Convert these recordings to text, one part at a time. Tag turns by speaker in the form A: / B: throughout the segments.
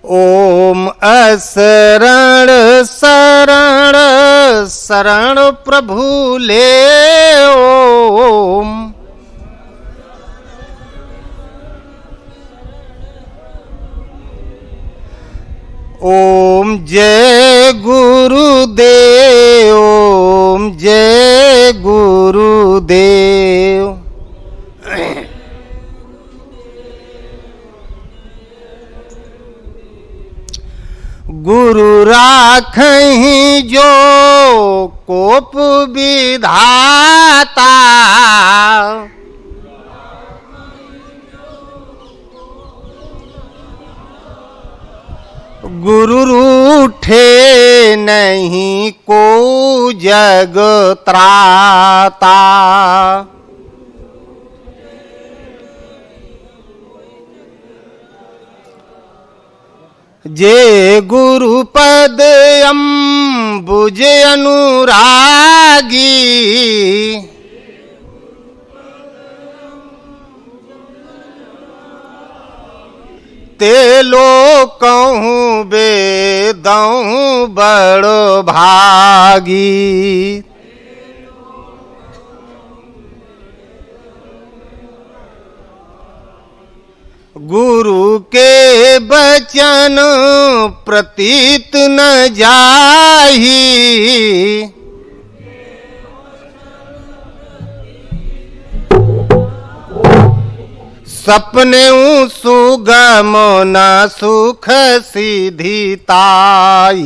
A: ओम असरण शरण शरण प्रभु ले ओम। ओम जय गुरुदेव ओम जय गुरुदेव। गुरु राखहि जो कोप विधाता, गुरु रूठे नहीं को जग त्राता। जे गुरु पद अम्बुज अनुरागी, ते लोकहूँ बेदहूँ बड़ भागी। गुरु के बचन प्रतीत न जाही, सपने सुगम न सुख सिधिताई।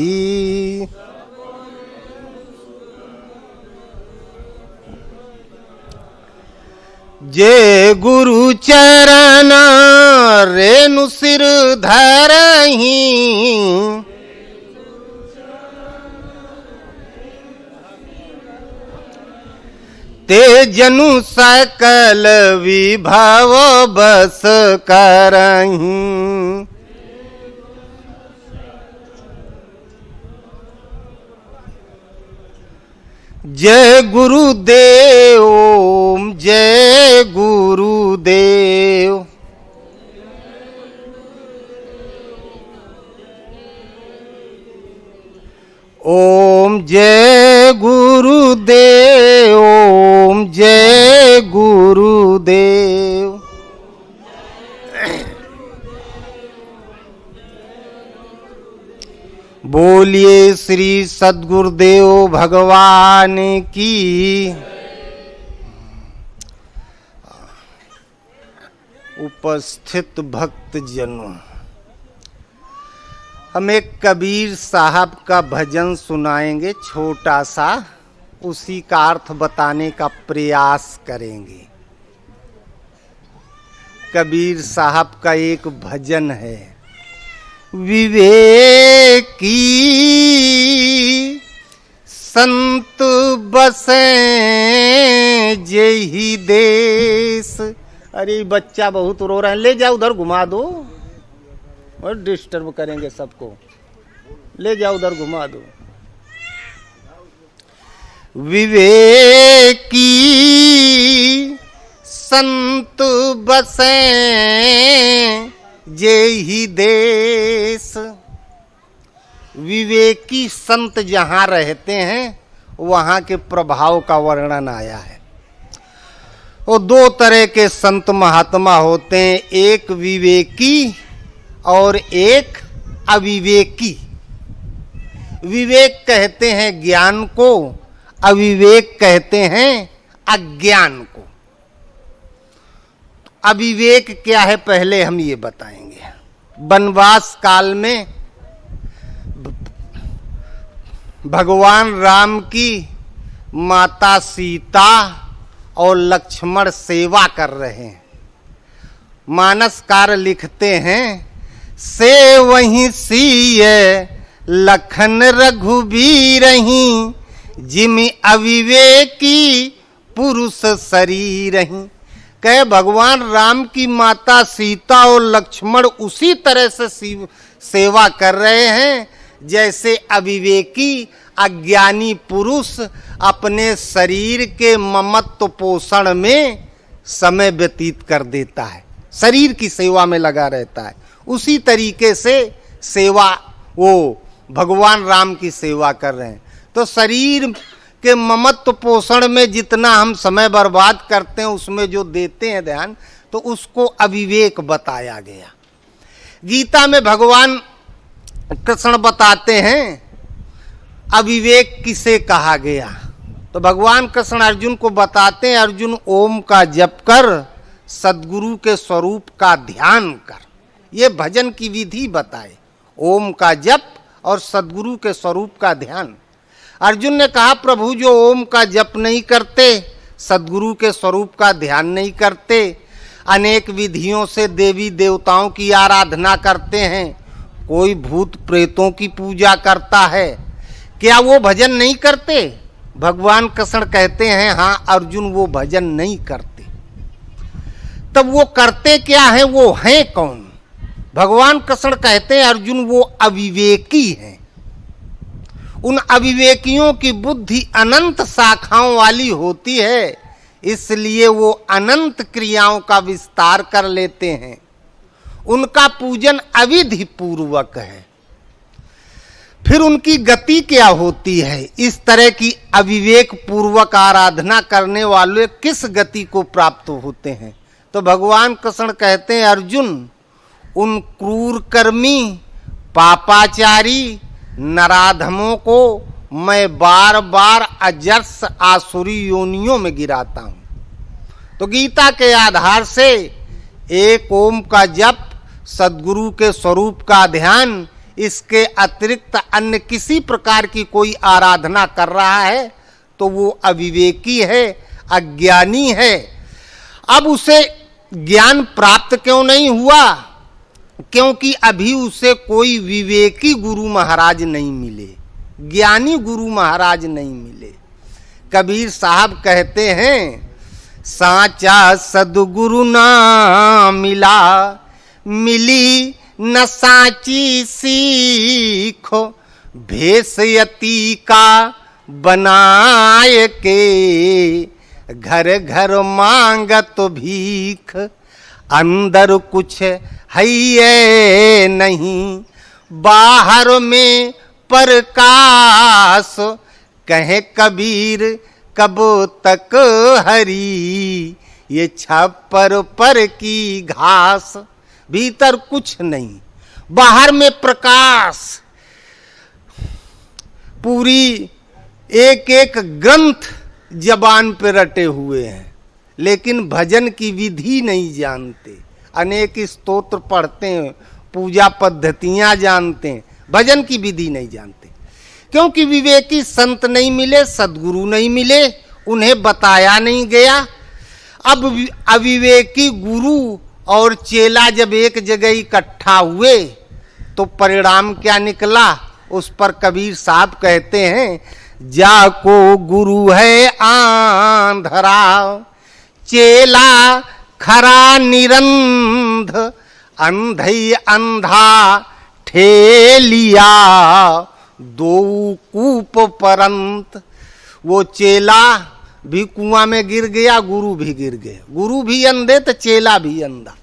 A: जे गुरु चरण रेणु सिर धरहि, ते जनु सकल विभव बस करहि। जय गुरुदेव ओम जय गुरुदेव। ओम जय गुरुदेव ओम जय गुरुदेव। बोलिए श्री सद्गुरुदेव भगवान की। उपस्थित भक्त जनों, हम एक कबीर साहब का भजन सुनाएंगे, छोटा सा उसी का अर्थ बताने का प्रयास करेंगे। कबीर साहब का एक भजन है, विवेकी संत बसे जेहि देश। अरे बच्चा बहुत रो रहा है, ले जाओ उधर घुमा दो और डिस्टर्ब करेंगे सबको, ले जाओ उधर घुमा दो। विवेकी संत बसे जेहि देश। विवेकी संत जहाँ रहते हैं वहाँ के प्रभाव का वर्णन आया है। वो दो तरह के संत महात्मा होते हैं, एक विवेकी और एक अविवेकी। विवेक कहते हैं ज्ञान को, अविवेक कहते हैं अज्ञान को। अविवेक क्या है पहले हम ये बताएंगे। वनवास काल में भगवान राम की माता सीता और लक्ष्मण सेवा कर रहे हैं। मानसकार लिखते हैं, से वहीं सीय लखन रघुबीरहि, जिमि अविवेकी पुरुष शरीरहि। कहे भगवान राम की माता सीता और लक्ष्मण उसी तरह से सेवा कर रहे हैं जैसे अविवेकी अज्ञानी पुरुष अपने शरीर के ममत्व पोषण में समय व्यतीत कर देता है, शरीर की सेवा में लगा रहता है। उसी तरीके से सेवा, वो भगवान राम की सेवा कर रहे हैं। तो शरीर के ममत्व पोषण में जितना हम समय बर्बाद करते हैं, उसमें जो देते हैं ध्यान, तो उसको अविवेक बताया गया। गीता में भगवान कृष्ण बताते हैं अविवेक किसे कहा गया। तो भगवान कृष्ण अर्जुन को बताते हैं, अर्जुन ओम का जप कर, सद्गुरु के स्वरूप का ध्यान कर। ये भजन की विधि बताए, ओम का जप और सद्गुरु के स्वरूप का ध्यान। अर्जुन ने कहा प्रभु जो ओम का जप नहीं करते, सद्गुरु के स्वरूप का ध्यान नहीं करते, अनेक विधियों से देवी देवताओं की आराधना करते हैं, कोई भूत प्रेतों की पूजा करता है, क्या वो भजन नहीं करते? भगवान कृष्ण कहते हैं हाँ अर्जुन वो भजन नहीं करते। तब वो करते क्या है, वो हैं कौन? भगवान कृष्ण कहते हैं अर्जुन वो अविवेकी हैं। उन अविवेकियों की बुद्धि अनंत शाखाओं वाली होती है, इसलिए वो अनंत क्रियाओं का विस्तार कर लेते हैं। उनका पूजन अविधि पूर्वक है। फिर उनकी गति क्या होती है? इस तरह की अविवेक पूर्वक आराधना करने वाले किस गति को प्राप्त होते हैं? तो भगवान कृष्ण कहते हैं अर्जुन उन क्रूर कर्मी पापाचारी नराधमों को मैं बार बार अजर्स आसुरी योनियों में गिराता हूं। तो गीता के आधार से एक ओम का जप, सद्गुरु के स्वरूप का ध्यान, इसके अतिरिक्त अन्य किसी प्रकार की कोई आराधना कर रहा है तो वो अविवेकी है, अज्ञानी है। अब उसे ज्ञान प्राप्त क्यों नहीं हुआ? क्योंकि अभी उसे कोई विवेकी गुरु महाराज नहीं मिले, ज्ञानी गुरु महाराज नहीं मिले। कबीर साहब कहते हैं साचा सद्गुरु ना मिला, मिली न साची सीखो, भेषयती का बनाए के, घर घर मांगत भीख, अंदर कुछ है ये नहीं, बाहर में प्रकाश, कहे कबीर कब तक हरी, ये छप्पर पर की घास। भीतर कुछ नहीं, बाहर में प्रकाश। पूरी एक एक ग्रंथ जबान पे रटे हुए हैं, लेकिन भजन की विधि नहीं जानते। अनेक स्तोत्र पढ़ते हैं, पूजा पद्धतियां जानते हैं, भजन की विधि नहीं जानते। क्योंकि विवेकी संत नहीं मिले, सद्गुरु नहीं मिले, उन्हें बताया नहीं गया। अब अविवेकी गुरु और चेला जब एक जगह इकट्ठा हुए तो परिणाम क्या निकला? उस पर कबीर साहब कहते हैं जाको गुरु है आंधरा, चेला खरा निरंध, अंधई अंधा ठेलिया, दो कूप परंत। वो चेला भी कुआं में गिर गया, गुरु भी गिर गया। गुरु भी अंधे तो चेला भी अंधा।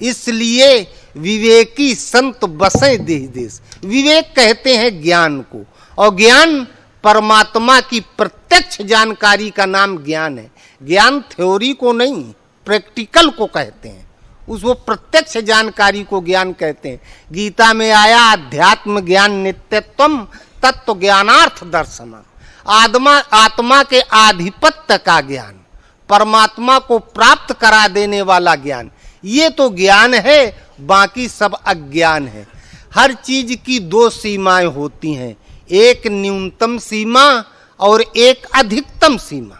A: इसलिए विवेकी संत बसे देश देश। विवेक कहते हैं ज्ञान को, और ज्ञान परमात्मा की प्रत्यक्ष जानकारी का नाम ज्ञान है। ज्ञान थ्योरी को नहीं, प्रैक्टिकल को कहते हैं। उस वो प्रत्यक्ष जानकारी को ज्ञान कहते हैं। गीता में आया अध्यात्म ज्ञान नित्यत्वम तत्व ज्ञानार्थ दर्शन। आत्मा के आधिपत्य का ज्ञान, परमात्मा को प्राप्त करा देने वाला ज्ञान, ये तो ज्ञान है, बाकी सब अज्ञान है। हर चीज की दो सीमाएं होती हैं, एक न्यूनतम सीमा और एक अधिकतम सीमा।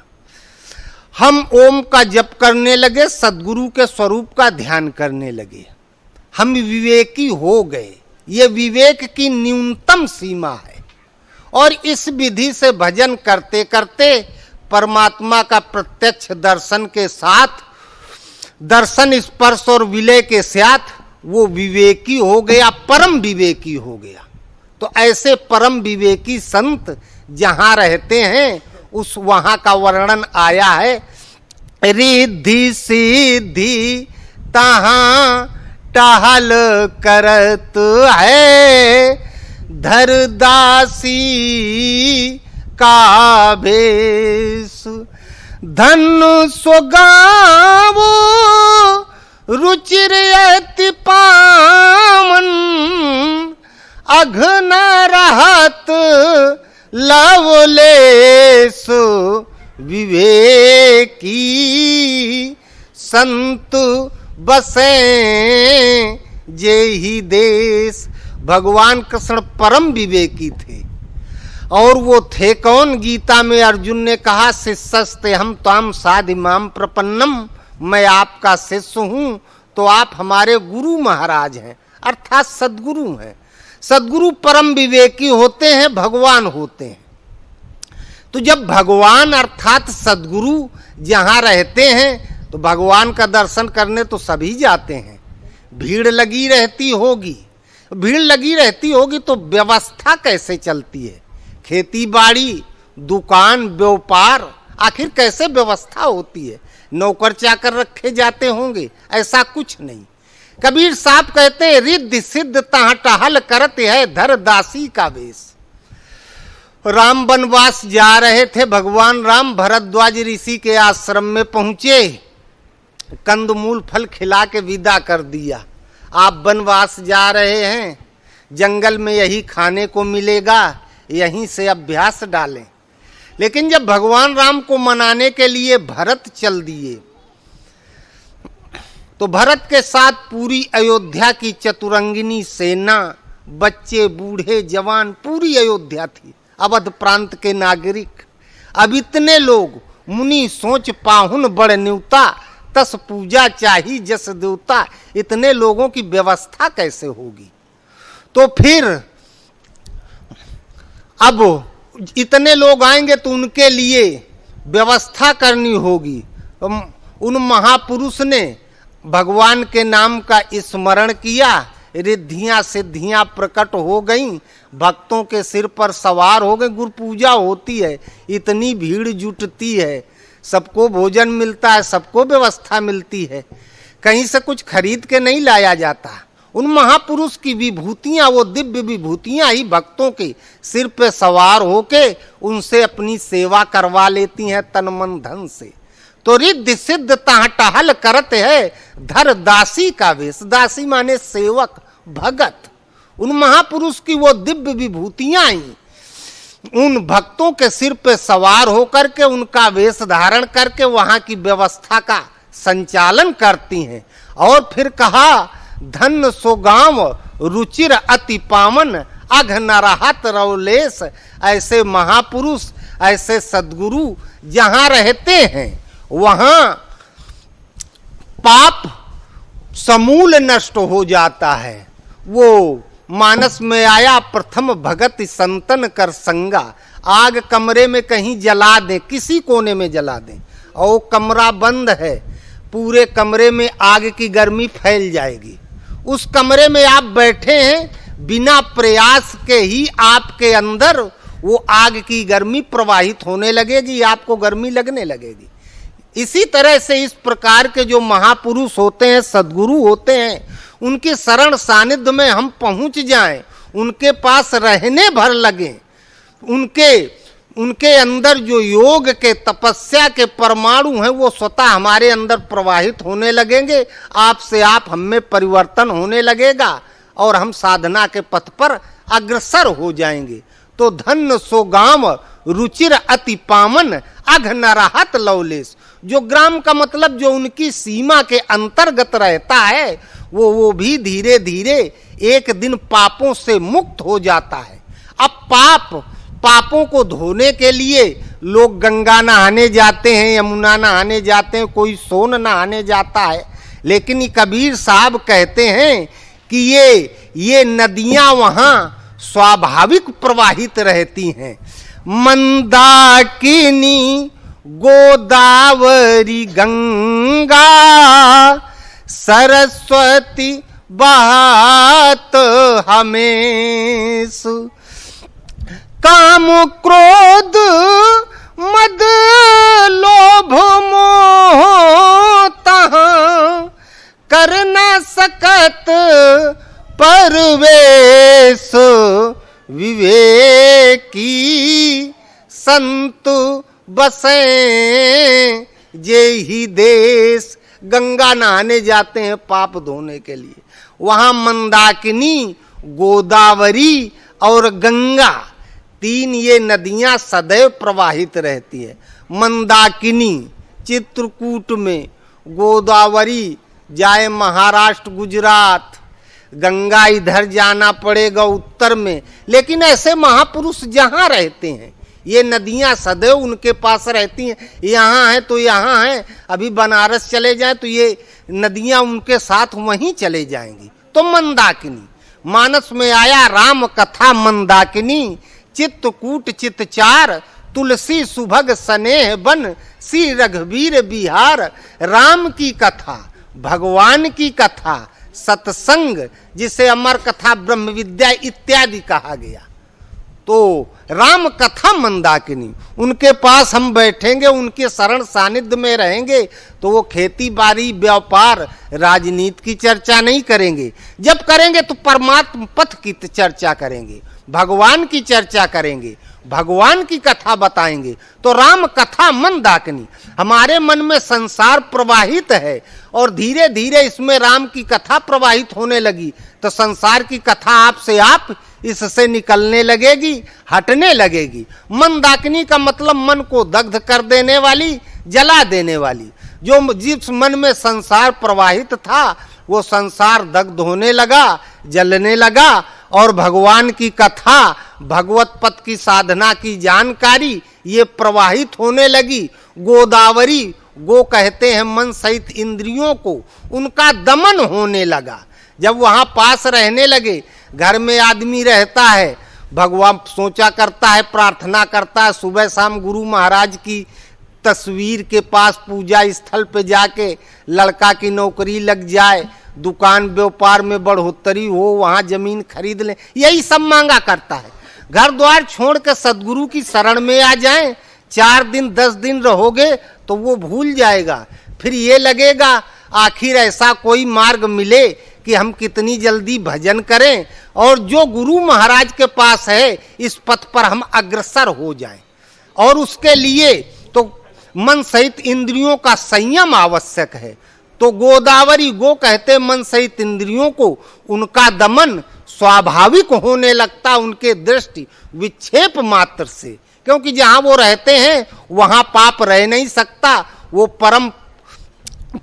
A: हम ओम का जप करने लगे, सद्गुरु के स्वरूप का ध्यान करने लगे, हम विवेकी हो गए। ये विवेक की न्यूनतम सीमा है। और इस विधि से भजन करते करते परमात्मा का प्रत्यक्ष दर्शन के साथ, दर्शन स्पर्श और विलय के साथ वो विवेकी हो गया, परम विवेकी हो गया। तो ऐसे परम विवेकी संत जहां रहते हैं उस वहां का वर्णन आया है। रिद्धि सिद्धि तहां टहल करत है धरदासी का भेष। धन सुगाव रुचिर अति पावन अघन रहत लवलेस। विवेकी संत बसे जेहि देश। भगवान कृष्ण परम विवेकी थे। और वो थे कौन? गीता में अर्जुन ने कहा शिष्यस्ते हम ताम साधिमाम प्रपन्नम, मैं आपका शिष्य हूं तो आप हमारे गुरु महाराज हैं, अर्थात सद्गुरु हैं। सद्गुरु परम विवेकी होते हैं, भगवान होते हैं। तो जब भगवान अर्थात सद्गुरु जहां रहते हैं तो भगवान का दर्शन करने तो सभी जाते हैं। भीड़ लगी रहती होगी, भीड़ लगी रहती होगी तो व्यवस्था कैसे चलती है? खेती बाड़ी, दुकान, व्यापार, आखिर कैसे व्यवस्था होती है? नौकर चाकर रखे जाते होंगे? ऐसा कुछ नहीं। कबीर साहब कहते हैं रिद्धि सिद्ध तहाँ टहल करते है धर दासी का वेश। राम वनवास जा रहे थे। भगवान राम भरद्वाज ऋषि के आश्रम में पहुंचे, कंदमूल फल खिला के विदा कर दिया। आप वनवास जा रहे हैं, जंगल में यही खाने को मिलेगा, यहीं से अभ्यास डालें। लेकिन जब भगवान राम को मनाने के लिए भरत चल दिए तो भरत के साथ पूरी अयोध्या की चतुरंगिनी सेना, बच्चे, बूढ़े, जवान, पूरी अयोध्या थी, अवध प्रांत के नागरिक। अब इतने लोग, मुनि सोच पाहुन बड़ न्यूता, तस पूजा चाही जस देवता। इतने लोगों की व्यवस्था कैसे होगी? तो फिर अब इतने लोग आएंगे तो उनके लिए व्यवस्था करनी होगी। उन महापुरुष ने भगवान के नाम का स्मरण किया, रिद्धियां सिद्धियां प्रकट हो गईं, भक्तों के सिर पर सवार हो गए। गुरु पूजा होती है, इतनी भीड़ जुटती है, सबको भोजन मिलता है, सबको व्यवस्था मिलती है, कहीं से कुछ खरीद के नहीं लाया जाता। उन महापुरुष की विभूतियां, वो दिव्य विभूतियां ही भक्तों के सिर पे सवार होके उनसे अपनी सेवा करवा लेती हैं तन मन धन से। तो रिद्धि सिद्ध तहाँ टहल करते है धर दासी का वेश। दासी माने सेवक, भगत। उन महापुरुष की वो दिव्य विभूतियां ही उन भक्तों के सिर पे सवार होकर के उनका वेश धारण करके वहां की व्यवस्था का संचालन करती हैं। और फिर कहा धन सो गांव रुचिर अति पावन अघ नरहत रवलेस। ऐसे महापुरुष, ऐसे सद्गुरु जहां रहते हैं वहां पाप समूल नष्ट हो जाता है। वो मानस में आया प्रथम भगत संतन कर संगा। आग कमरे में कहीं जला दें, किसी कोने में जला दें, और कमरा बंद है, पूरे कमरे में आग की गर्मी फैल जाएगी। उस कमरे में आप बैठे हैं, बिना प्रयास के ही आपके अंदर वो आग की गर्मी प्रवाहित होने लगेगी, आपको गर्मी लगने लगेगी। इसी तरह से इस प्रकार के जो महापुरुष होते हैं, सद्गुरु होते हैं, उनके शरण सानिध्य में हम पहुंच जाएं, उनके पास रहने भर लगें, उनके अंदर जो योग के, तपस्या के परमाणु हैं वो स्वतः हमारे अंदर प्रवाहित होने लगेंगे। आपसे आप हम में परिवर्तन होने लगेगा और हम साधना के पथ पर अग्रसर हो जाएंगे। तो धन सो गांव रुचिर अति पावन अघ नरहत लवलेस। जो ग्राम का मतलब जो उनकी सीमा के अंतर्गत रहता है वो भी धीरे धीरे एक दिन पापों से मुक्त हो जाता है। अब पापों को धोने के लिए लोग गंगा नहाने जाते हैं, यमुना नहाने जाते हैं, कोई सोन नहाने जाता है। लेकिन कबीर साहब कहते हैं कि ये नदियां वहां स्वाभाविक प्रवाहित रहती हैं। मंदाकिनी, गोदावरी, गंगा, सरस्वती बहात हमेश। काम क्रोध मद लोभ मोह तहाँ कर न सकत परवेश विवेकी संत बसे जे ही देश। गंगा नहाने जाते हैं पाप धोने के लिए, वहां मंदाकिनी, गोदावरी और गंगा, तीन ये नदियां सदैव प्रवाहित रहती है। मंदाकिनी चित्रकूट में, गोदावरी जाए महाराष्ट्र गुजरात, गंगा इधर जाना पड़ेगा उत्तर में। लेकिन ऐसे महापुरुष जहां रहते हैं ये नदियां सदैव उनके पास रहती हैं। यहाँ है तो यहाँ है, अभी बनारस चले जाए तो ये नदियां उनके साथ वहीं चले जाएंगी। तो मंदाकिनी, मानस में आया राम कथा मंदाकिनी, चित्तकूट चित्तचार, तुलसी सुभग स्नेह बन, श्री रघुवीर बिहार। राम की कथा, भगवान की कथा, सत्संग, जिसे अमर कथा, ब्रह्म विद्या इत्यादि कहा गया। तो राम कथा मंदाकिनी, उनके पास हम बैठेंगे, उनके शरण सानिध्य में रहेंगे तो वो खेती बाड़ी, व्यापार, राजनीति की चर्चा नहीं करेंगे। जब करेंगे तो परमात्म पथ की चर्चा करेंगे, भगवान की चर्चा करेंगे, भगवान की कथा बताएंगे। तो राम कथा मंदाकिनी, हमारे मन में संसार प्रवाहित है और धीरे धीरे इसमें राम की कथा प्रवाहित होने लगी तो संसार की कथा आपसे आप इससे निकलने लगेगी, हटने लगेगी। मंदाकिनी का मतलब मन को दग्ध कर देने वाली, जला देने वाली। जो जिस मन में संसार प्रवाहित था वो संसार दग्ध होने लगा, जलने लगा और भगवान की कथा, भगवत पथ की साधना की जानकारी ये प्रवाहित होने लगी। गोदावरी, गो कहते हैं मन सहित इंद्रियों को, उनका दमन होने लगा। जब वहां पास रहने लगे, घर में आदमी रहता है, भगवान सोचा करता है, प्रार्थना करता है, सुबह शाम गुरु महाराज की तस्वीर के पास पूजा स्थल पे जाके लड़का की नौकरी लग जाए, दुकान व्यापार में बढ़ोतरी हो, वहां जमीन खरीद ले, यही सब मांगा करता है। घर द्वार छोड़ कर सदगुरु की शरण में आ जाएं, 4 दिन 10 दिन रहोगे तो वो भूल जाएगा। फिर ये लगेगा आखिर ऐसा कोई मार्ग मिले कि हम कितनी जल्दी भजन करें और जो गुरु महाराज के पास है इस पथ पर हम अग्रसर हो जाएं। और उसके लिए तो मन सहित इंद्रियों का संयम आवश्यक है। तो गोदावरी, गो कहते मन सहित इंद्रियों को, उनका दमन स्वाभाविक होने लगता उनके दृष्टि विक्षेप मात्र से, क्योंकि जहां वो रहते हैं वहां पाप रह नहीं सकता। वो परम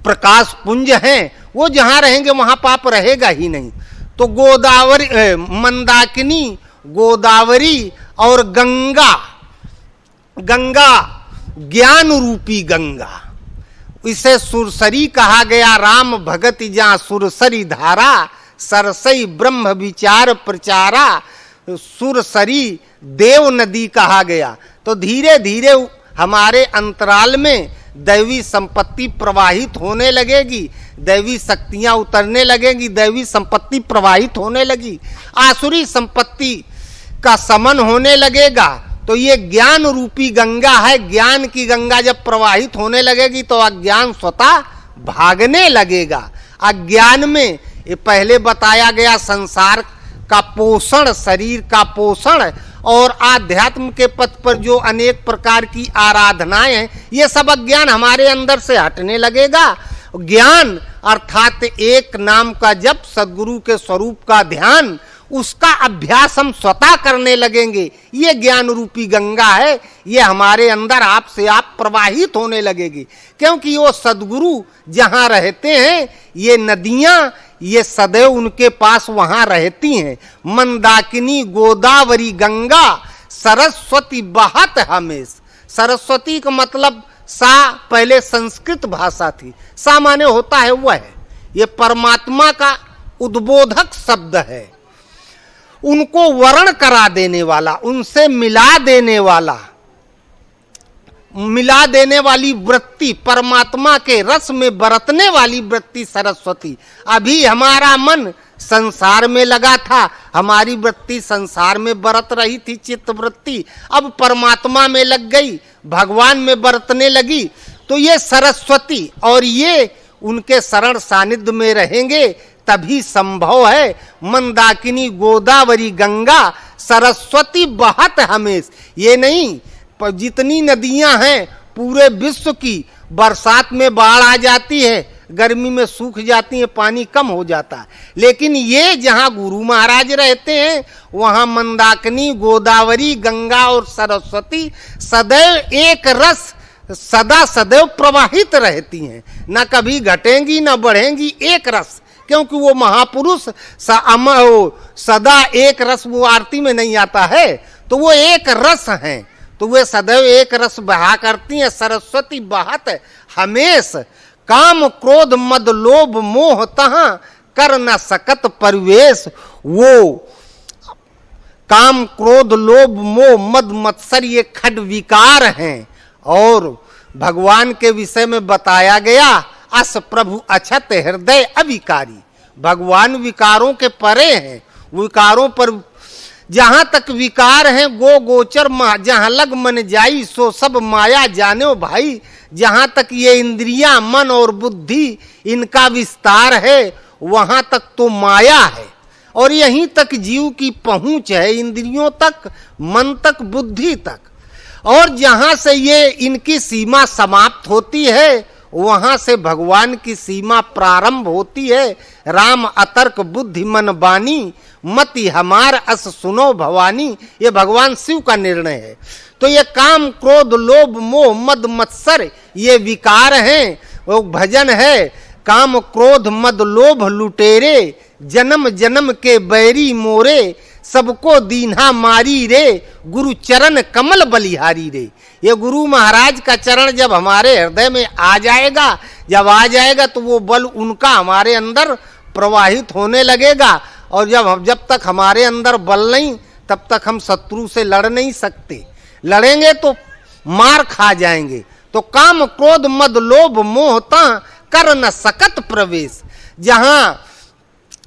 A: प्रकाश पुंज हैं, वो जहां रहेंगे वहां पाप रहेगा ही नहीं। तो गोदावरी, मंदाकिनी, गोदावरी और गंगा, गंगा ज्ञान रूपी गंगा, इसे सुरसरी कहा गया। राम भगत जहाँ सुरसरी धारा, सरसई ब्रह्म विचार प्रचारा, सुरसरी देव नदी कहा गया। तो धीरे धीरे हमारे अंतराल में दैवी संपत्ति प्रवाहित होने लगेगी, दैवी शक्तियां उतरने लगेंगी, दैवी संपत्ति प्रवाहित होने लगी, आसुरी संपत्ति का समन होने लगेगा। तो ये ज्ञान रूपी गंगा है। ज्ञान की गंगा जब प्रवाहित होने लगेगी तो अज्ञान स्वतः भागने लगेगा। अज्ञान में ये पहले बताया गया संसार का पोषण, शरीर का पोषण और आध्यात्म के पथ पर जो अनेक प्रकार की आराधनाएं हैं, ये सब अज्ञान हमारे अंदर से हटने लगेगा। ज्ञान अर्थात एक नाम का जप, सद्गुरु के स्वरूप का ध्यान, उसका अभ्यास हम स्वतः करने लगेंगे। ये ज्ञान रूपी गंगा है, ये हमारे अंदर आपसे आप प्रवाहित होने लगेगी, क्योंकि वो सद्गुरु जहां रहते हैं ये नदियां, ये सदैव उनके पास वहां रहती हैं। मंदाकिनी, गोदावरी, गंगा, सरस्वती बहत हमेश। सरस्वती का मतलब सा पहले संस्कृत भाषा थी, सा माने होता है वह, ये परमात्मा का उद्बोधक शब्द है, उनको वर्ण करा देने वाला, उनसे मिला देने वाला, मिला देने वाली वृत्ति, परमात्मा के रस में बरतने वाली वृत्ति सरस्वती। अभी हमारा मन संसार में लगा था, हमारी वृत्ति संसार में बरत रही थी, चित्त वृत्ति अब परमात्मा में लग गई, भगवान में बरतने लगी। तो ये सरस्वती, और ये उनके शरण सानिध्य में रहेंगे तभी संभव है। मंदाकिनी गोदावरी गंगा सरस्वती बहत हमेश। ये नहीं, पर जितनी नदियां हैं पूरे विश्व की, बरसात में बाढ़ आ जाती है, गर्मी में सूख जाती है, पानी कम हो जाता है, लेकिन ये जहां गुरु महाराज रहते हैं वहां मंदाकिनी गोदावरी गंगा और सरस्वती सदैव एक रस सदा सदैव प्रवाहित रहती हैं, न कभी घटेंगी न बढ़ेंगी, एक रस। क्योंकि वो महापुरुष सदा एक रस, वो आरती में नहीं आता है, तो वो एक रस हैं, तो वे सदैव एक रस बहा करती हैं। सरस्वती बहत हमेश, काम क्रोध मद लोभ मोह तहां कर न सकत परिवेश। वो काम क्रोध लोभ मोह मद मत्सर ये खड विकार हैं। और भगवान के विषय में बताया गया, अस प्रभु अछत हृदय अविकारी। भगवान विकारों के परे हैं, विकारों पर जहां तक विकार हैं गो गोचर, जहां लग मन जाई सो सब माया जाने भाई। जहां तक ये इंद्रियां मन और बुद्धि इनका विस्तार है वहां तक तो माया है, और यहीं तक जीव की पहुंच है, इंद्रियों तक, मन तक, बुद्धि तक। और जहां से ये इनकी सीमा समाप्त होती है वहां से भगवान की सीमा प्रारंभ होती है। राम अतर्क बुद्धि मन बानी, मति हमार अस सुनो भवानी। ये भगवान शिव का निर्णय है। तो ये काम क्रोध लोभ मोह मद मत्सर ये विकार हैं, वो भजन है। काम क्रोध मद लोभ लुटेरे, जन्म जन्म के बैरी मोरे, सबको दीन्हा मारी रे, गुरु चरण कमल बलिहारी रे। ये गुरु महाराज का चरण जब हमारे हृदय में आ जाएगा, जब आ जाएगा तो वो बल उनका हमारे अंदर प्रवाहित होने लगेगा। और जब तक हमारे अंदर बल नहीं तब तक हम शत्रु से लड़ नहीं सकते, लड़ेंगे तो मार खा जाएंगे। तो काम क्रोध मद लोभ मोह ता कर न सकत प्रवेश।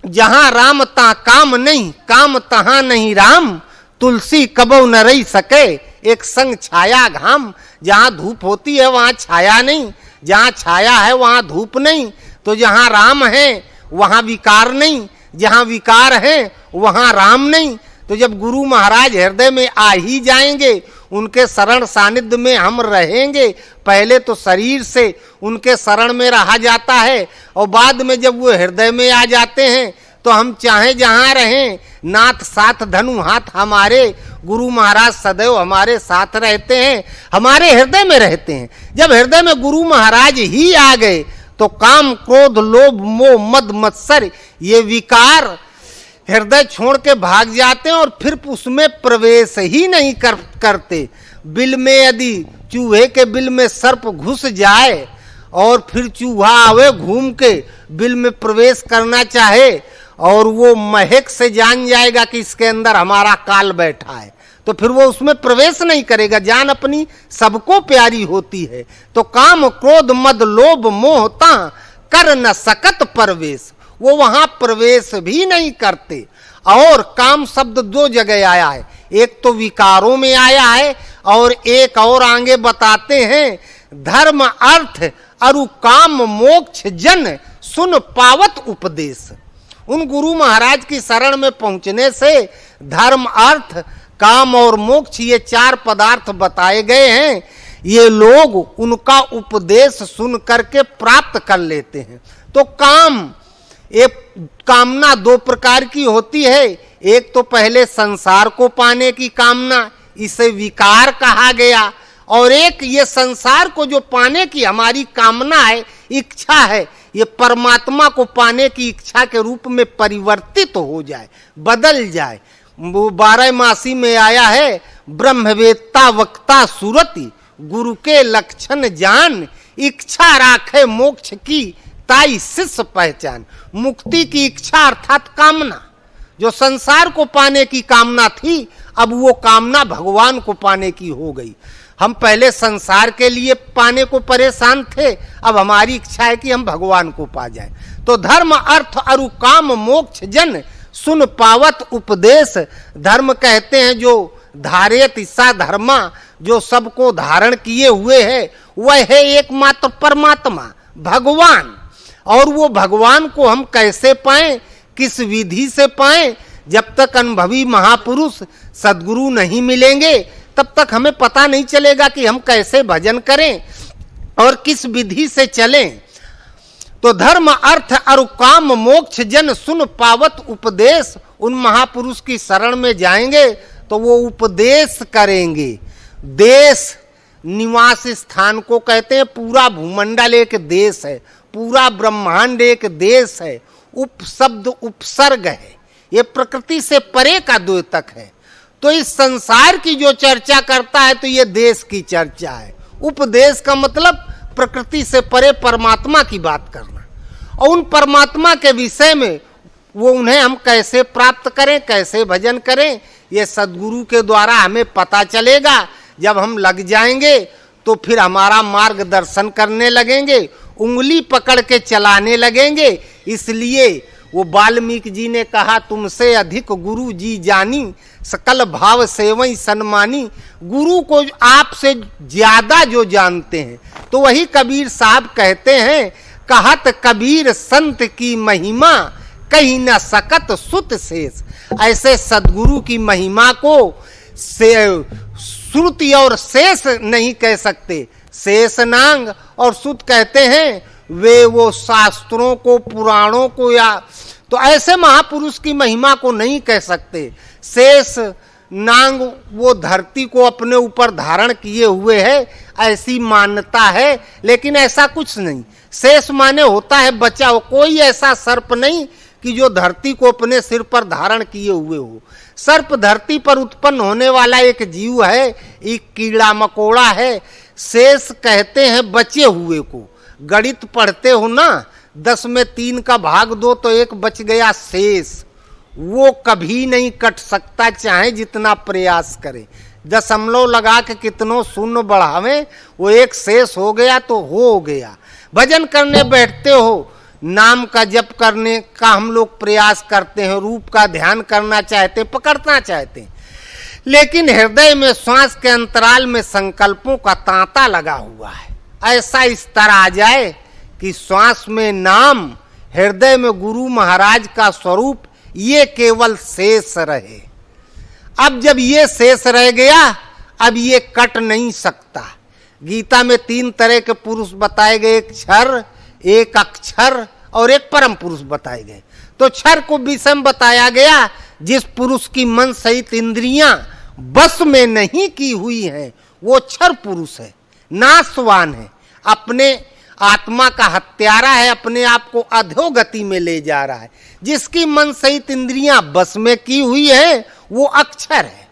A: जहां राम ता काम नहीं, काम तहां नहीं राम, तुलसी कबो न रही सके एक संग छाया घाम। जहां धूप होती है वहां छाया नहीं, जहां छाया है वहां धूप नहीं। तो जहां राम है वहां विकार नहीं, जहां विकार है वहां राम नहीं। तो जब गुरु महाराज हृदय में आ ही जाएंगे, उनके शरण सानिध्य में हम रहेंगे। पहले तो शरीर से उनके शरण में रहा जाता है, और बाद में जब वो हृदय में आ जाते हैं तो हम चाहे जहां रहें, नाथ साथ धनु हाथ हमारे। गुरु महाराज सदैव हमारे साथ रहते हैं, हमारे हृदय में रहते हैं। जब हृदय में गुरु महाराज ही आ गए तो काम क्रोध लोभ मोह मद मत्सर ये विकार हृदय छोड़ के भाग जाते हैं, और फिर उसमें प्रवेश ही नहीं करते। बिल में यदि चूहे के बिल में सर्प घुस जाए और फिर चूहा आवे घूम के बिल में प्रवेश करना चाहे, और वो महक से जान जाएगा कि इसके अंदर हमारा काल बैठा है, तो फिर वो उसमें प्रवेश नहीं करेगा। जान अपनी सबको प्यारी होती है। तो काम क्रोध मद लोभ मोह ता कर न सकत प्रवेश, वो वहां प्रवेश भी नहीं करते। और काम शब्द दो जगह आया है, एक तो विकारों में आया है, और एक और आगे बताते हैं धर्म अर्थ अरु काम मोक्ष जन सुन पावत उपदेश। उन गुरु महाराज की शरण में पहुंचने से धर्म अर्थ काम और मोक्ष ये चार पदार्थ बताए गए हैं, ये लोग उनका उपदेश सुन करके प्राप्त कर लेते हैं। तो काम, एक कामना दो प्रकार की होती है। एक तो पहले संसार को पाने की कामना, इसे विकार कहा गया। और एक ये संसार को जो पाने की हमारी कामना है, इच्छा है, ये परमात्मा को पाने की इच्छा के रूप में परिवर्तित हो जाए, बदल जाए। वो 12 मासी में आया है, ब्रह्मवेत्ता वक्ता सुरति गुरु के लक्षण जान, इच्छा राखे मोक्ष की ताई शिष्य पहचान। मुक्ति की इच्छा अर्थात कामना, जो संसार को पाने की कामना थी, अब वो कामना भगवान को पाने की हो गई। हम पहले संसार के लिए पाने को परेशान थे, अब हमारी इच्छा है कि हम भगवान को पा जाएं। तो धर्म अर्थ अरु काम मोक्ष जन सुन पावत उपदेश। धर्म कहते हैं जो धारेत ईसा धर्मा, जो सबको धारण किए हुए है, वह है एकमात्र परमात्मा भगवान। और वो भगवान को हम कैसे पाएं, किस विधि से पाएं? जब तक अनुभवी महापुरुष सद्गुरु नहीं मिलेंगे तब तक हमें पता नहीं चलेगा कि हम कैसे भजन करें और किस विधि से चलें। तो धर्म अर्थ और काम मोक्ष जन सुन पावत उपदेश, उन महापुरुष की शरण में जाएंगे तो वो उपदेश करेंगे। देश निवास स्थान को कहते हैं, पूरा भूमंडल एक देश है, पूरा ब्रह्मांड एक देश है। उप शब्द उपसर्ग है, ये प्रकृति से परे का द्योतक है। तो इस संसार की जो चर्चा करता है तो ये देश की चर्चा है। उपदेश का मतलब प्रकृति से परे परमात्मा की बात करना, और उन परमात्मा के विषय में वो उन्हें हम कैसे प्राप्त करें, कैसे भजन करें, ये सद्गुरु के द्वारा हमें पता चलेगा। जब हम लग जाएंगे तो फिर हमारा मार्गदर्शन करने लगेंगे, उंगली पकड़ के चलाने लगेंगे। इसलिए वो वाल्मीकि जी ने कहा, तुमसे अधिक गुरु जी जानी, सकल भाव सेवई सन्मानी। गुरु को आपसे ज्यादा जो जानते हैं, तो वही कबीर साहब कहते हैं, कहत कबीर संत की महिमा कहीं न सकत सुत शेष। ऐसे सद्गुरु की महिमा को श्रुति और शेष नहीं कह सकते। शेष नांग और सुत कहते हैं वे वो शास्त्रों को, पुराणों को, या तो ऐसे महापुरुष की महिमा को नहीं कह सकते। शेष नांग वो धरती को अपने ऊपर धारण किए हुए है, ऐसी मान्यता है, लेकिन ऐसा कुछ नहीं। शेष माने होता है बचा हो, कोई ऐसा सर्प नहीं कि जो धरती को अपने सिर पर धारण किए हुए हो। सर्प धरती पर उत्पन्न होने वाला एक जीव है, एक कीड़ा मकोड़ा है। शेष कहते हैं बचे हुए को। गणित पढ़ते हो ना, 10 में 3 का भाग दो तो 1 बच गया शेष। वो कभी नहीं कट सकता, चाहे जितना प्रयास करे। दशमलव लगा के कितनों शून्य बढ़ावे, वो एक शेष हो गया तो हो गया। भजन करने बैठते हो, नाम का जप करने का हम लोग प्रयास करते हैं, रूप का ध्यान करना चाहते, पकड़ना चाहते हैं, लेकिन हृदय में श्वास के अंतराल में संकल्पों का तांता लगा हुआ है। ऐसा स्तर आ जाए कि श्वास में नाम, हृदय में गुरु महाराज का स्वरूप, ये केवल शेष रहे। अब जब ये शेष रह गया, अब ये कट नहीं सकता। गीता में 3 तरह के पुरुष बताए गए, एक क्षर, एक अक्षर और एक परम पुरुष बताए गए। तो क्षर को विषम बताया गया, जिस पुरुष की मन सहित इंद्रियां बस में नहीं की हुई हैं, वो क्षर पुरुष है, नाशवान है, अपने आत्मा का हत्यारा है, अपने आप को अधोगति में ले जा रहा है। जिसकी मन सहित इंद्रियां बस में की हुई है वो अक्षर है।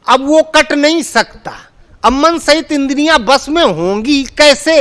A: अब वो कट नहीं सकता। अब मन सहित इंद्रियां बस में होंगी कैसे?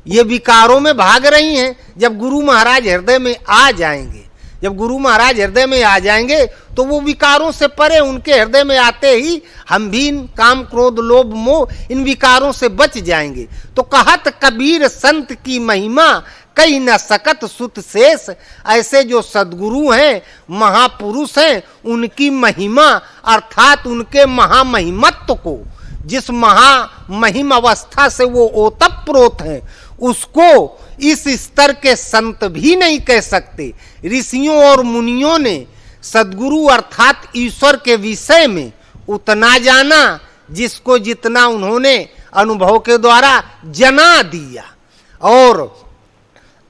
A: ये विकारों में भाग रही हैं। जब गुरु महाराज हृदय में आ जाएंगे, जब गुरु महाराज हृदय में आ जाएंगे तो वो विकारों से परे, उनके हृदय में आते ही हम भी इन काम क्रोध लोभ मोह इन विकारों से बच जाएंगे। तो कहत कबीर संत की महिमा कहीं न सकत सुत शेष। ऐसे जो सद्गुरु हैं, महापुरुष हैं, उनकी महिमा अर्थात उनके महामहिमत्व को, जिस महामहिम अवस्था से वो ओतप्रोत हैं, उसको इस स्तर के संत भी नहीं कह सकते। ऋषियों और मुनियों ने सद्गुरु अर्थात ईश्वर के विषय में उतना जाना जिसको जितना उन्होंने अनुभव के द्वारा जना दिया। और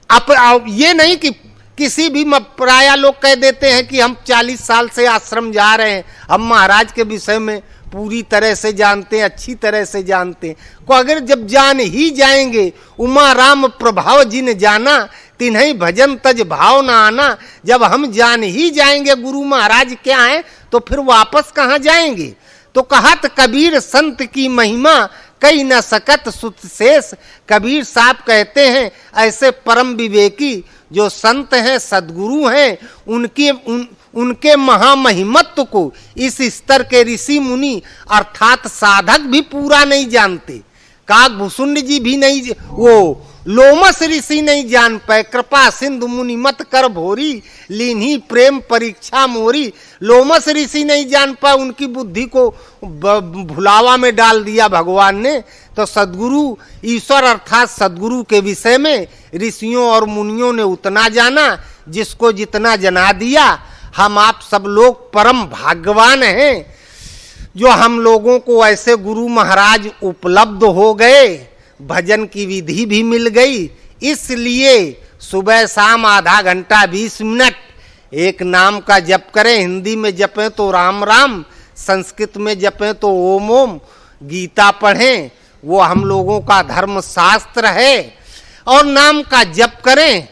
A: अब ये नहीं कि किसी भी प्राय लोग कह देते हैं कि हम 40 साल से आश्रम जा रहे हैं, हम महाराज के विषय में पूरी तरह से जानते हैं, अच्छी तरह से जानते हैं। को अगर जब जान ही जाएंगे, उमा राम प्रभाव जिन जाना, तिन्हीं भजन तज भाव न आना। जब हम जान ही जाएंगे गुरु महाराज क्या है, तो फिर वापस कहाँ जाएंगे? तो कहत कबीर संत की महिमा कहीं न सकत सुत शेष। कबीर साहब कहते हैं ऐसे परम विवेकी जो संत हैं, सद्गुरु हैं, उनके महामहिमत्व को इस स्तर के ऋषि मुनि अर्थात साधक भी पूरा नहीं जानते। काकभूषुंड जी भी नहीं, वो लोमस ऋषि नहीं जान पाए, कृपा सिंधु मुनि मत कर भोरी, लीन्ही प्रेम परीक्षा मोरी। लोमस ऋषि नहीं जान पाए, उनकी बुद्धि को भुलावा में डाल दिया भगवान ने। तो सद्गुरु ईश्वर अर्थात सद्गुरु के विषय में ऋषियों और मुनियों ने उतना जाना जिसको जितना जना दिया। हम आप सब लोग परम भाग्यवान हैं जो हम लोगों को ऐसे गुरु महाराज उपलब्ध हो गए, भजन की विधि भी मिल गई। इसलिए सुबह शाम आधा घंटा 20 मिनट एक नाम का जप करें। हिंदी में जपें तो राम राम, संस्कृत में जपें तो ओम ओम, गीता पढ़ें, वो हम लोगों का धर्म शास्त्र है। और नाम का जप करें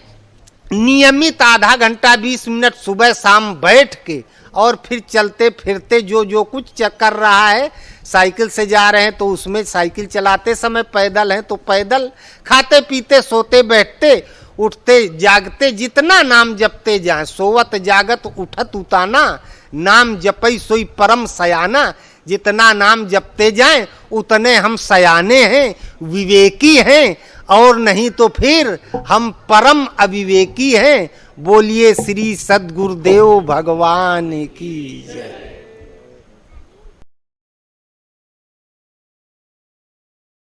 A: नियमित आधा घंटा 20 मिनट सुबह शाम बैठ के, और फिर चलते फिरते जो कुछ कर रहा है, साइकिल से जा रहे हैं तो उसमें साइकिल चलाते समय, पैदल हैं तो पैदल, खाते पीते सोते बैठते उठते जागते जितना नाम जपते जाएं। सोवत जागत उठत उताना, नाम जपई सोई परम सयाना। जितना नाम जपते जाएं उतने हम सयाने हैं, विवेकी हैं, और नहीं तो फिर हम परम अविवेकी हैं। बोलिए श्री सद्गुरुदेव भगवान की जय।